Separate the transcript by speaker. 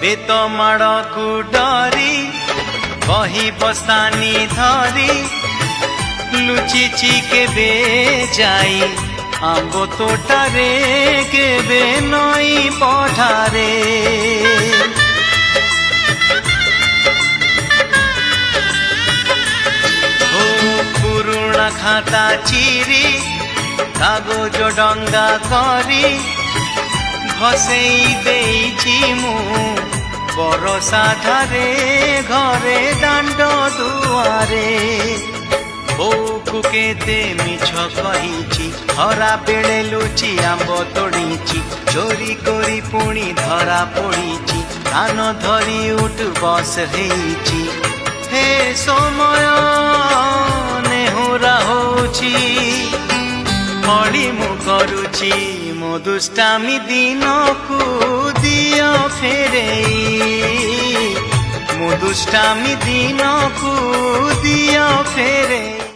Speaker 1: बेत माड़ को डरी बही बस्तानी धरी लुचिची केबे जाई आंब तोटारे केबे नई पठारे पुरुणा खाता चिरी कागज डंगा करी घसेई देइछि मु बरसा धारे घरे दांड दुआरे बोकु केते मिछ कहिछि हरा बेले लुचि आंब तोड़ीछि चोरी करी पुणी धरा पड़ीछि कान धरी उठ बस हेइछि हे समय नेहुरा होछि मड़ी मु करुछि मो दुष्टामी दिन को दियो फेरेई मो दुष्टामी दिन को